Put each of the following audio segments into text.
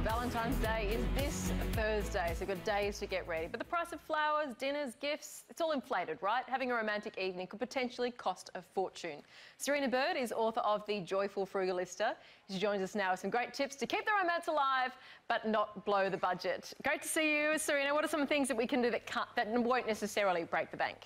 Valentine's Day is this Thursday, so good days to get ready. But the price of flowers, dinners, gifts, it's all inflated, right? Having a romantic evening could potentially cost a fortune. Serina Bird is author of the Joyful Frugalista. She joins us now with some great tips to keep the romance alive, but not blow the budget. Great to see you, Serina. What are some things that we can do that won't necessarily break the bank?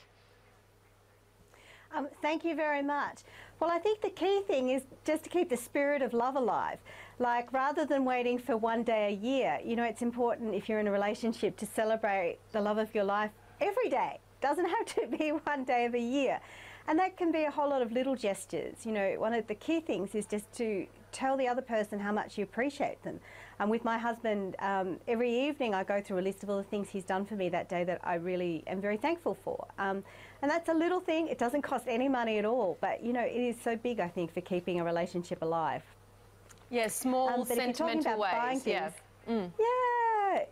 Thank you very much. Well, I think the key thing is just to keep the spirit of love alive. Like, rather than waiting for one day a year, you know, it's important if you're in a relationship to celebrate the love of your life every day. Doesn't have to be one day of a year. And that can be a whole lot of little gestures. You know, one of the key things is just to tell the other person how much you appreciate them. And with my husband, every evening I go through a list of all the things he's done for me that day that I really am very thankful for. And that's a little thing. It doesn't cost any money at all, but you know, it is so big, I think, for keeping a relationship alive. Yeah, small sentimental ways. Yeah,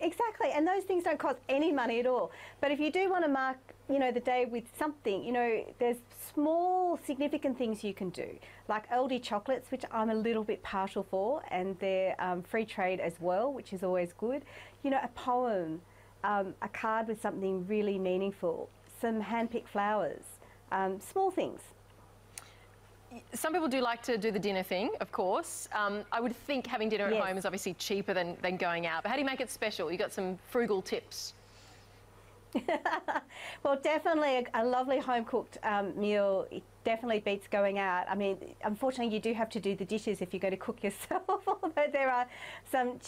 exactly. And those things don't cost any money at all. But if you do want to mark, you know, the day with something, you know, there's small significant things you can do, like Aldi chocolates, which I'm a little bit partial for, and they're free trade as well, which is always good. You know, a poem, a card with something really meaningful, some hand-picked flowers, small things. Some people do like to do the dinner thing, of course. I would think having dinner at home is obviously cheaper than going out. But how do you make it special? You got some frugal tips? Well, definitely a lovely home-cooked meal. It definitely beats going out. I mean, unfortunately, you do have to do the dishes if you go to cook yourself, but there are some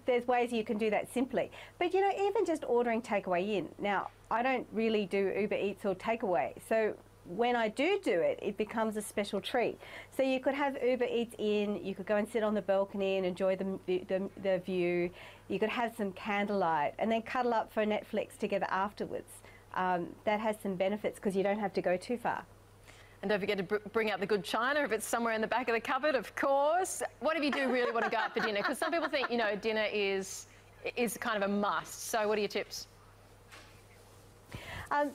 there's ways you can do that simply. But, you know, even just ordering takeaway in. Now, I don't really do Uber Eats or takeaway, so when I do it, it becomes a special treat. So you could have Uber Eats in, you could go and sit on the balcony and enjoy the view. You could have some candlelight and then cuddle up for Netflix together afterwards. That has some benefits because you don't have to go too far. And don't forget to bring out the good china if it's somewhere in the back of the cupboard, of course. What if you do really want to go out for dinner? Because some people think, you know, dinner is kind of a must. So what are your tips?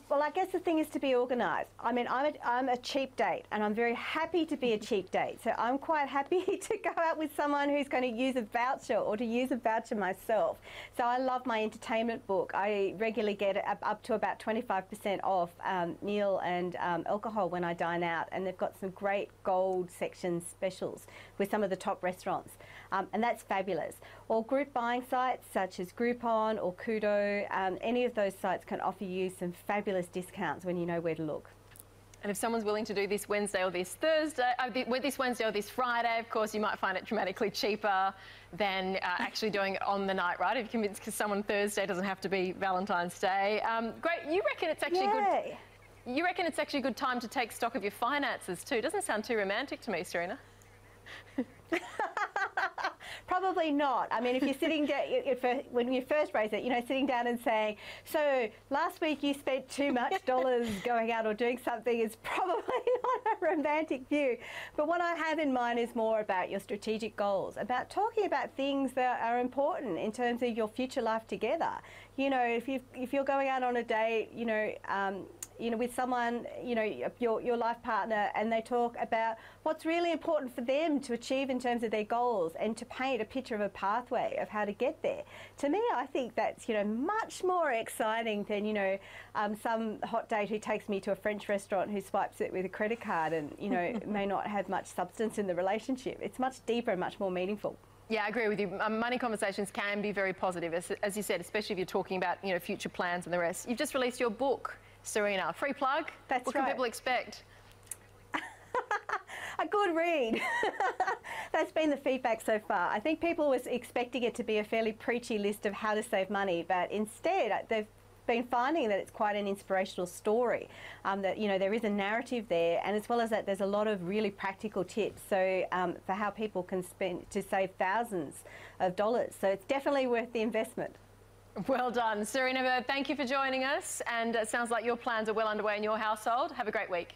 Well, I guess the thing is to be organised. I mean, I'm a cheap date, and I'm very happy to be a cheap date. So I'm quite happy to go out with someone who's going to use a voucher or to use a voucher myself. So I love my entertainment book. I regularly get up to about 25% off meal and alcohol when I dine out, and they've got some great gold section specials with some of the top restaurants, and that's fabulous. Or group buying sites such as Groupon or Kudo, any of those sites can offer you some fabulous discounts when you know where to look. And if someone's willing to do this Wednesday or this Thursday, this Wednesday or this Friday, of course, you might find it dramatically cheaper than actually doing it on the night, right? If you're convinced because someone Thursday doesn't have to be Valentine's Day. Great. You reckon it's actually good? You reckon it's actually a good time to take stock of your finances too? Doesn't sound too romantic to me, Serina. Probably not. I mean, if you're sitting down, when you first raise it, you know, sitting down and saying, so last week you spent too much dollars going out or doing something is probably not a romantic view. But what I have in mind is more about your strategic goals, about talking about things that are important in terms of your future life together. You know, if you're going out on a date, you know, with someone, you know, your life partner, and they talk about what's really important for them to achieve in terms of their goals and to paint a picture of a pathway of how to get there. To me, I think that's, you know, much more exciting than, you know, some hot date who takes me to a French restaurant who swipes it with a credit card and, you know, may not have much substance in the relationship. It's much deeper and much more meaningful. Yeah, I agree with you. Money conversations can be very positive, as you said, especially if you're talking about, you know, future plans and the rest. You've just released your book, Serina. Free plug. That's what right. What can people expect? A good read. That's been the feedback so far. I think people were expecting it to be a fairly preachy list of how to save money, but instead they've been finding that it's quite an inspirational story, that, you know, there is a narrative there, and as well as that there's a lot of really practical tips for how people can save thousands of dollars. So it's definitely worth the investment. Well done. Serina Bird, thank you for joining us, and it sounds like your plans are well underway in your household. Have a great week.